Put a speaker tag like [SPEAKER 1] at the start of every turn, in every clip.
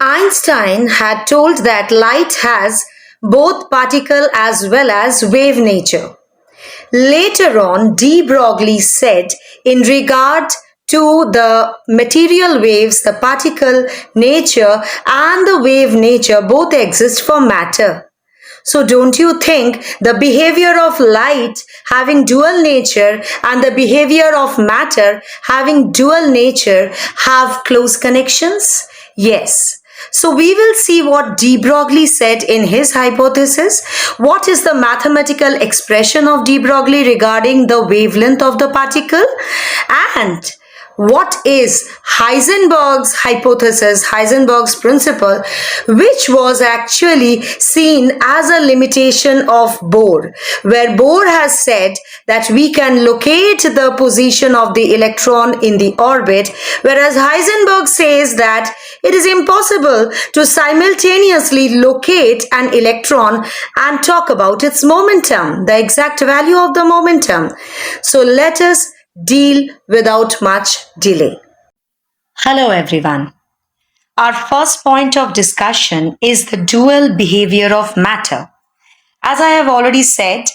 [SPEAKER 1] Einstein had told that light has both particle as well as wave nature. Later on, de Broglie said in regard to the material waves, the particle nature and the wave nature both exist for matter. So don't you think the behavior of light having dual nature and the behavior of matter having dual nature have close connections? Yes. So we will see what de Broglie said in his hypothesis. What is the mathematical expression of de Broglie regarding the wavelength of the particle? And what is Heisenberg's hypothesis, Heisenberg's principle, which was actually seen as a limitation of Bohr, where Bohr has said that we can locate the position of the electron in the orbit, whereas Heisenberg says that it is impossible to simultaneously locate an electron and talk about its momentum, the exact value of the momentum. So let us deal without much delay. Hello everyone. Our first point of discussion is the dual behavior of matter. As I have already said,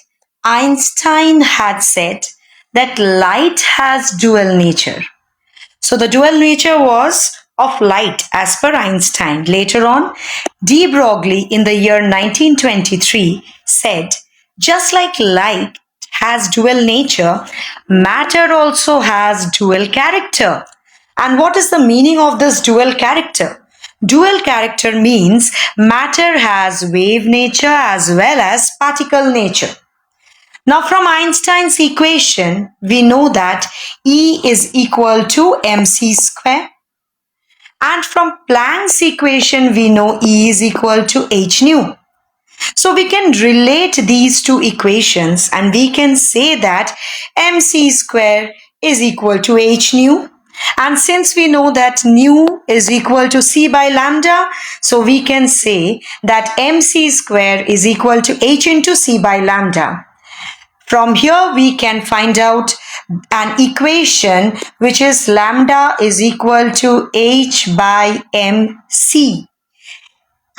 [SPEAKER 1] Einstein had said that light has dual nature. So the dual nature was of light as per Einstein. Later on, de Broglie in the year 1923 said, just like light has dual nature, matter also has dual character. And what is the meaning of this dual character? Dual character means matter has wave nature as well as particle nature. Now from Einstein's equation, we know that E is equal to mc square. And from Planck's equation, we know E is equal to h nu. So we can relate these two equations and we can say that mc square is equal to h nu. And since we know that nu is equal to c by lambda, so we can say that mc square is equal to h into c by lambda. From here we can find out an equation which is lambda is equal to h by mc.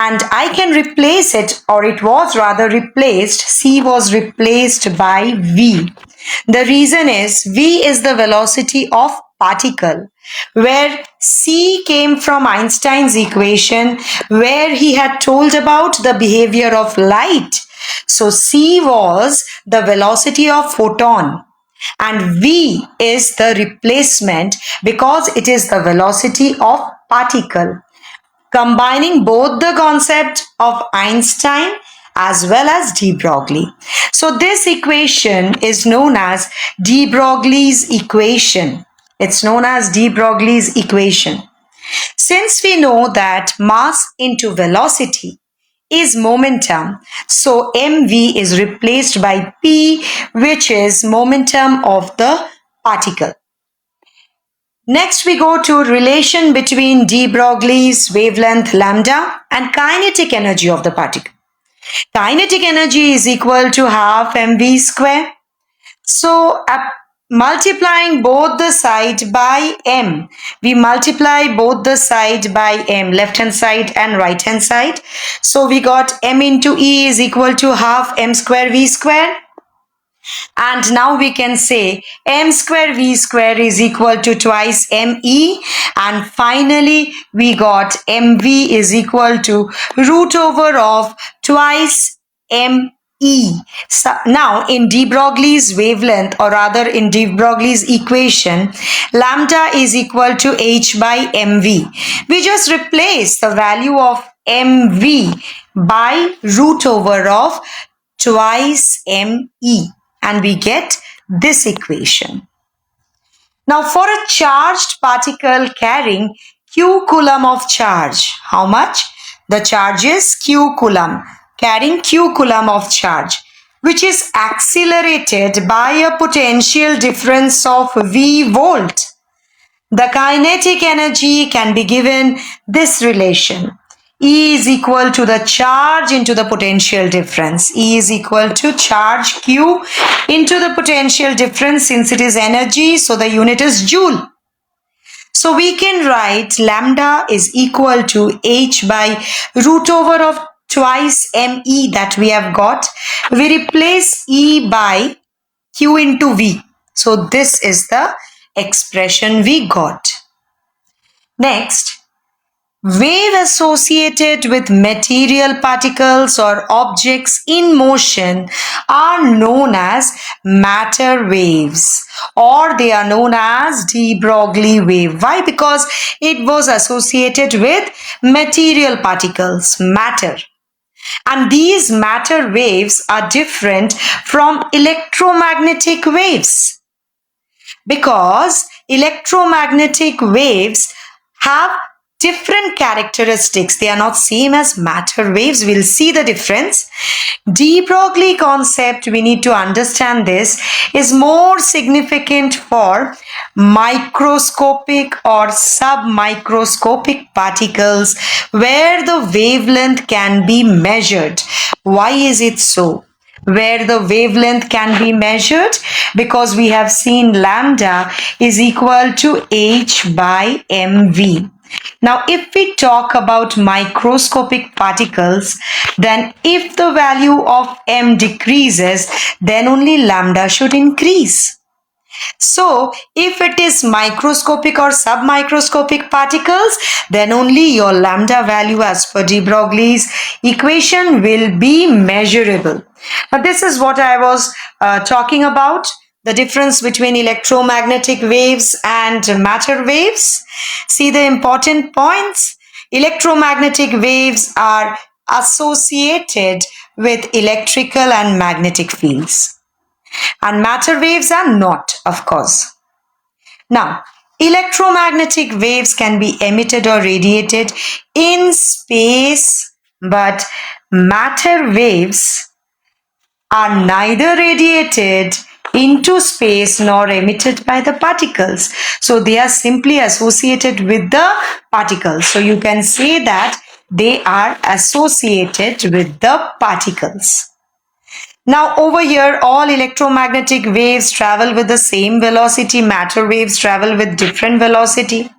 [SPEAKER 1] And I can replace it, or it was rather replaced, C was replaced by V. The reason is V is the velocity of particle, where C came from Einstein's equation where he had told about the behavior of light. So C was the velocity of photon and V is the replacement because it is the velocity of particle, combining both the concept of Einstein as well as de Broglie. So this equation is known as de Broglie's equation. It's known as de Broglie's equation. Since we know that mass into velocity is momentum, so mv is replaced by p, which is momentum of the particle. Next, we go to relation between de Broglie's wavelength lambda and kinetic energy of the particle. Kinetic energy is equal to half mv square. So, multiplying both the side by m, we multiply both the side by m, left hand side and right hand side. So, we got m into E is equal to half m square v square. And now we can say m square v square is equal to twice me, and finally we got mv is equal to root over of twice me. So now in de Broglie's wavelength, or rather in de Broglie's equation, lambda is equal to h by mv. We just replace the value of mv by root over of twice me. And we get this equation. Now for a charged particle carrying q coulomb of charge, how much? The charge is q coulomb, carrying q coulomb of charge, which is accelerated by a potential difference of v volt. The kinetic energy can be given this relation. E is equal to the charge into the potential difference. E is equal to charge Q into the potential difference. Since it is energy, so the unit is joule. So we can write lambda is equal to h by root over of twice me that we have got. We replace e by q into v. So this is the expression we got. Next, wave associated with material particles or objects in motion are known as matter waves, or they are known as de Broglie wave. Why? Because it was associated with material particles, matter. And these matter waves are different from electromagnetic waves, because electromagnetic waves have different characteristics. They are not same as matter waves. We'll see the difference. De Broglie concept, we need to understand this, is more significant for microscopic or submicroscopic particles where the wavelength can be measured. Why is it so? Where the wavelength can be measured? Because we have seen lambda is equal to h by mv. Now, if we talk about microscopic particles, then if the value of m decreases, then only lambda should increase. So, if it is microscopic or submicroscopic particles, then only your lambda value as per de Broglie's equation will be measurable. Now, this is what I was talking about, the difference between electromagnetic waves and matter waves. See the important points. Electromagnetic waves are associated with electrical and magnetic fields, and matter waves are not, of course. Now, electromagnetic waves can be emitted or radiated in space, but matter waves are neither radiated into space nor emitted by the particles. So they are simply associated with the particles. So you can say that they are associated with the particles. Now over here, all electromagnetic waves travel with the same velocity. Matter waves travel with different velocity.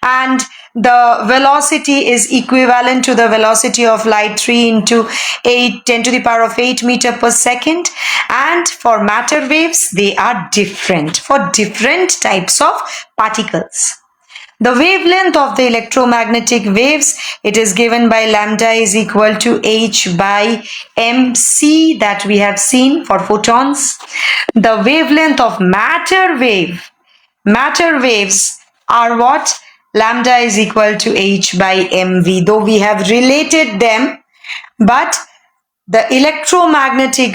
[SPEAKER 1] And the velocity is equivalent to the velocity of light, 3 into 10 to the power of 8 meter per second. And for matter waves, they are different for different types of particles. The wavelength of the electromagnetic waves, it is given by lambda is equal to h by mc that we have seen for photons. The wavelength of matter waves are what? Lambda is equal to h by mv, though we have related them, but the electromagnetic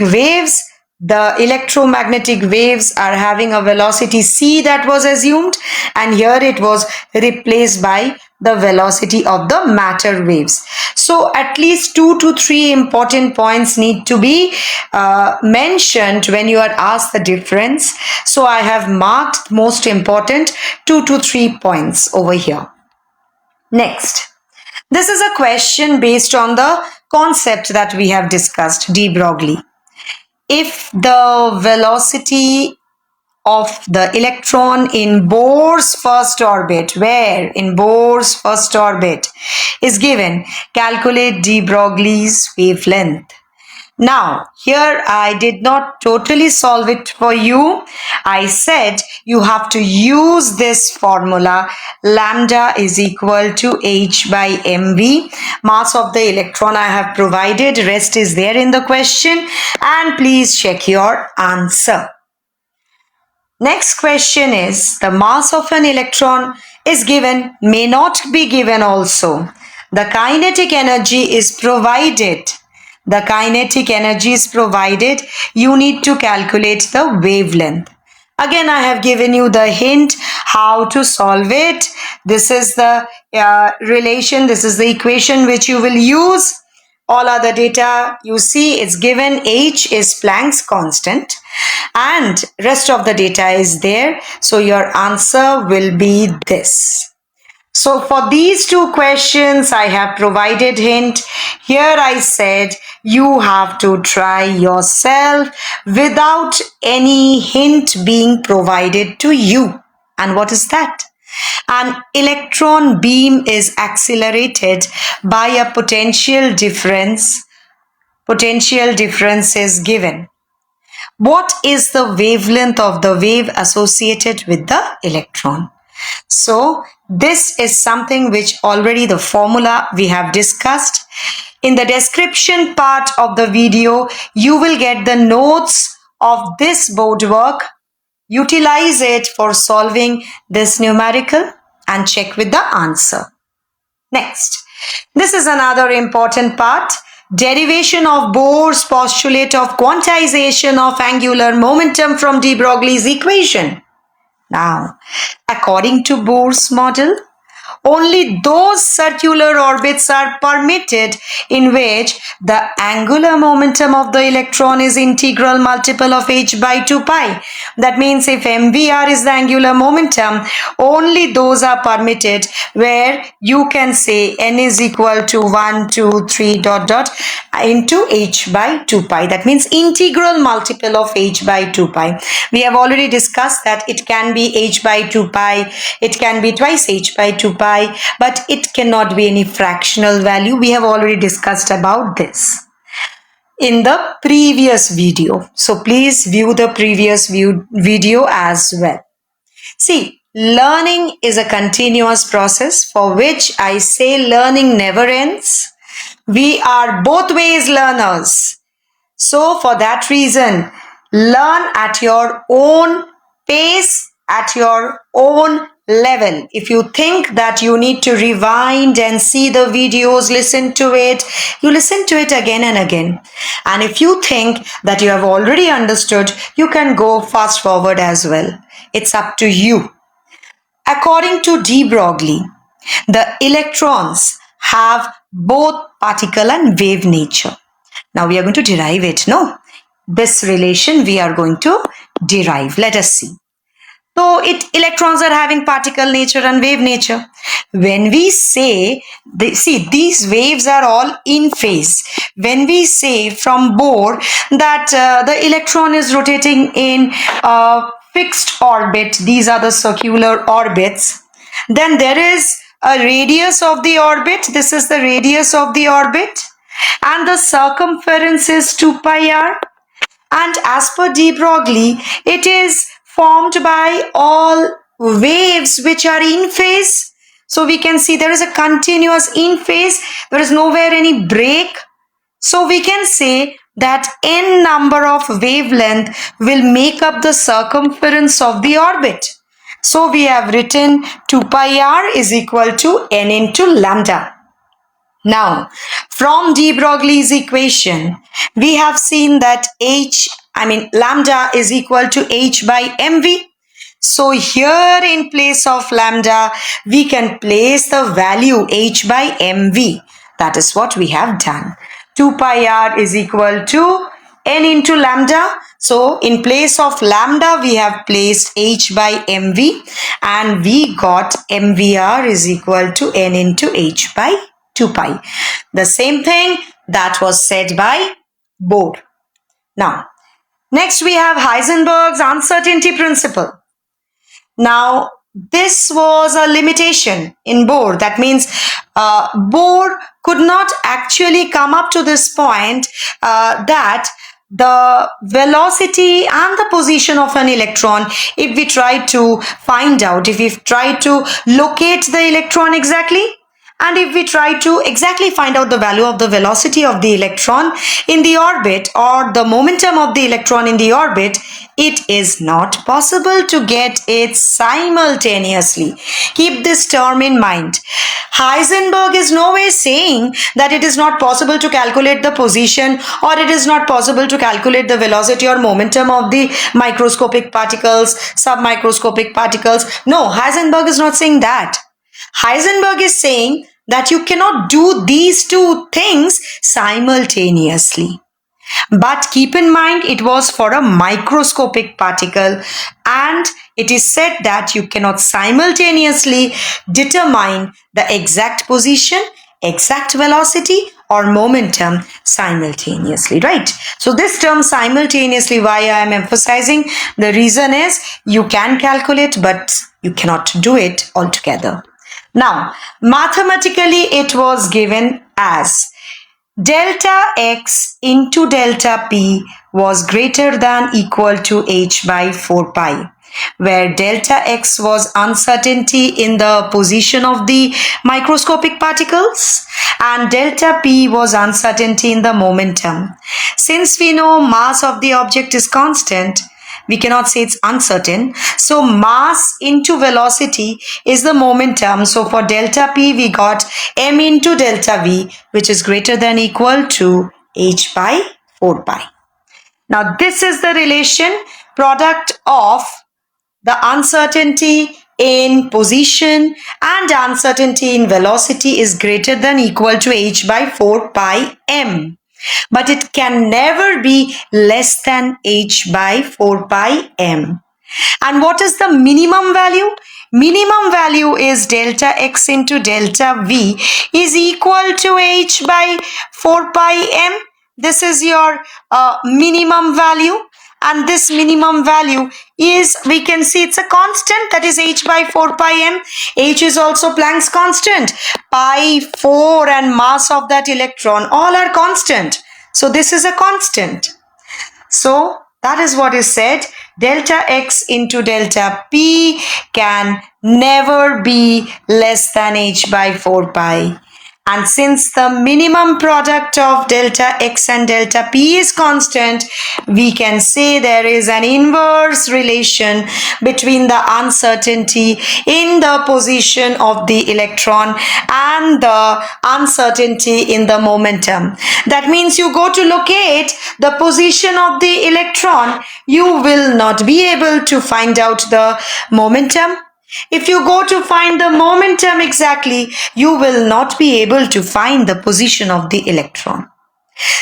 [SPEAKER 1] waves are having a velocity c that was assumed, and here it was replaced by the velocity of the matter waves. So at least 2 to 3 important points need to be mentioned when you are asked the difference. So I have marked most important 2 to 3 points over here. Next, this is a question based on the concept that we have discussed, de Broglie. If the velocity of the electron in Bohr's first orbit, where in Bohr's first orbit is given, calculate de Broglie's wavelength. Now, here I did not totally solve it for you. I said you have to use this formula. Lambda is equal to h by mv. Mass of the electron I have provided. Rest is there in the question. And please check your answer. Next question is, the mass of an electron is given, may not be given also. The kinetic energy is provided. The kinetic energy is provided. You need to calculate the wavelength. Again, I have given you the hint how to solve it. This is the relation. This is the equation which you will use. All other data you see it's given. H is Planck's constant and rest of the data is there. So your answer will be this. So for these two questions, I have provided hint. Here I said you have to try yourself without any hint being provided to you. And what is that? An electron beam is accelerated by a potential difference. Potential difference is given. What is the wavelength of the wave associated with the electron? So this is something which already the formula we have discussed. In the description part of the video, you will get the notes of this board work. Utilize it for solving this numerical and check with the answer. Next, this is another important part. Derivation of Bohr's postulate of quantization of angular momentum from de Broglie's equation. Now, according to Bohr's model, only those circular orbits are permitted in which the angular momentum of the electron is integral multiple of h by 2 pi. That means if mvr is the angular momentum, only those are permitted where you can say n is equal to 1, 2, 3 dot dot into h by 2 pi. That means integral multiple of h by 2 pi. We have already discussed that it can be h by 2 pi, it can be twice h by 2 pi, but it cannot be any fractional value. We have already discussed about this in the previous video. So please view the previous video as well. See, learning is a continuous process for which I say learning never ends. We are both ways learners. So for that reason, learn at your own pace, at your own level. If you think that you need to rewind and see the videos, listen to it, you listen to it again and again. And if you think that you have already understood, you can go fast forward as well. It's up to you. According to de Broglie, the electrons have both particle and wave nature. Now we are going to derive it, no? This relation we are going to derive. Let us see. So electrons are having particle nature and wave nature. When we say, see these waves are all in phase. When we say from Bohr that the electron is rotating in a fixed orbit, these are the circular orbits, then there is a radius of the orbit. This is the radius of the orbit and the circumference is 2 pi r. And as per de Broglie, it is formed by all waves which are in phase. So we can see there is a continuous in phase. There is nowhere any break. So we can say that n number of wavelength will make up the circumference of the orbit. So we have written 2 pi r is equal to n into lambda. Now, from de Broglie's equation, we have seen that lambda is equal to h by mv. So here in place of lambda, we can place the value h by mv. That is what we have done. 2 pi r is equal to n into lambda. So in place of lambda, we have placed h by mv and we got mvr is equal to n into h by 2 pi. The same thing that was said by Bohr. Now, next we have Heisenberg's uncertainty principle. Now, this was a limitation in Bohr. That means Bohr could not actually come up to this point that the velocity and the position of an electron, if we try to find out, if we try to locate the electron exactly, and if we try to exactly find out the value of the velocity of the electron in the orbit or the momentum of the electron in the orbit, it is not possible to get it simultaneously. Keep this term in mind. Heisenberg is nowhere saying that it is not possible to calculate the position or it is not possible to calculate the velocity or momentum of the microscopic particles, submicroscopic particles. No, Heisenberg is not saying that. Heisenberg is saying that you cannot do these two things simultaneously. But keep in mind, it was for a microscopic particle and it is said that you cannot simultaneously determine the exact position, exact velocity or momentum simultaneously, right? So this term simultaneously, why I am emphasizing, the reason is you can calculate but You cannot do it altogether. Now, mathematically it was given as delta x into delta p was greater than equal to h by 4 pi, where delta x was uncertainty in the position of the microscopic particles and delta p was uncertainty in the momentum. Since we know mass of the object is constant, we cannot say it's uncertain. So mass into velocity is the momentum. So for delta p, we got m into delta v, which is greater than equal to h by 4 pi. Now this is the relation product of the uncertainty in position and uncertainty in velocity is greater than equal to h by 4 pi m. But it can never be less than h by 4 pi m. And what is the minimum value? Minimum value is delta x into delta v is equal to h by 4 pi m. This is your minimum value. And this minimum value is, we can see it's a constant, that is h by 4 pi m. H is also Planck's constant. Pi, 4 and mass of that electron all are constant. So this is a constant. So that is what is said. Delta x into delta p can never be less than h by 4 pi. And since the minimum product of delta x and delta p is constant, we can say there is an inverse relation between the uncertainty in the position of the electron and the uncertainty in the momentum. That means you go to locate the position of the electron, you will not be able to find out the momentum. If you go to find the momentum exactly, you will not be able to find the position of the electron.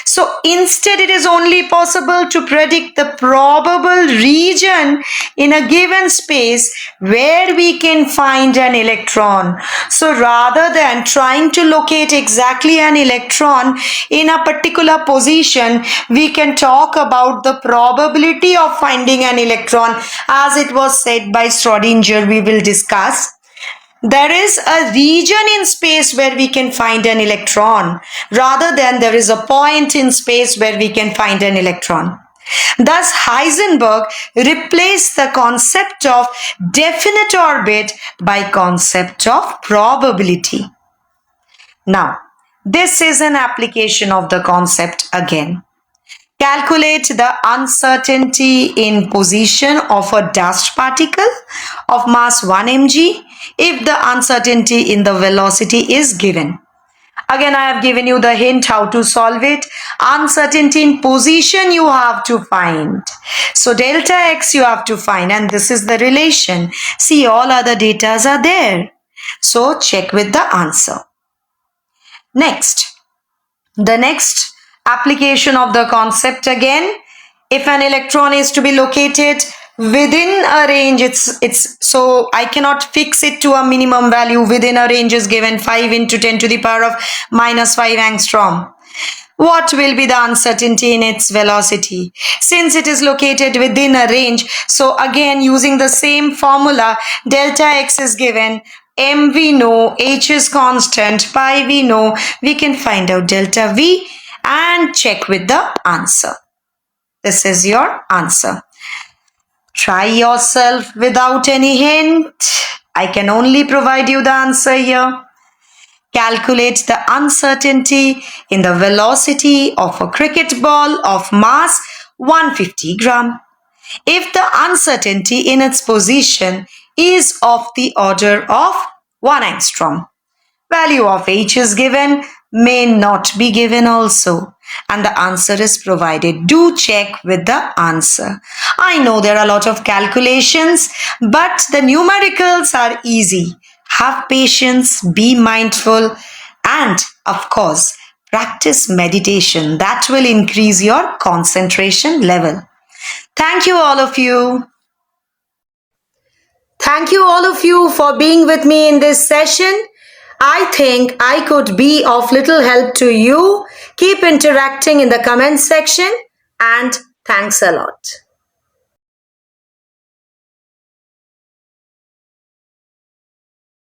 [SPEAKER 1] So instead, it is only possible to predict the probable region in a given space where we can find an electron. So rather than trying to locate exactly an electron in a particular position, we can talk about the probability of finding an electron, as it was said by Schrodinger. We will discuss. There is a region in space where we can find an electron rather than there is a point in space where we can find an electron. Thus, Heisenberg replaced the concept of definite orbit by concept of probability. Now, this is an application of the concept again. Calculate the uncertainty in position of a dust particle of mass 1 mg if the uncertainty in the velocity is given. Again, I have given you the hint how to solve it. Uncertainty in position you have to find. So delta x you have to find, and this is the relation. See, all other datas are there. So check with the answer. Next, the next application of the concept again. If an electron is to be located within a range, so I cannot fix it to a minimum value. Within a range is given 5 into 10 to the power of minus 5 angstrom. What will be the uncertainty in its velocity? Since it is located within a range, so again using the same formula, delta x is given, m we know, h is constant, pi we know, we can find out delta v and check with the answer. This is your answer. Try yourself without any hint. I can only provide you the answer here. Calculate the uncertainty in the velocity of a cricket ball of mass 150 gram. If the uncertainty in its position is of the order of 1 angstrom. Value of h is given, may not be given also, and the answer is provided. Do check with the answer. I know there are a lot of calculations, but the numericals are easy. Have patience, be mindful, and of course, practice meditation. That will increase your concentration level. Thank you all of you. Thank you all of you for being with me in this session. I think I could be of little help to you. Keep interacting in the comment section and thanks a lot.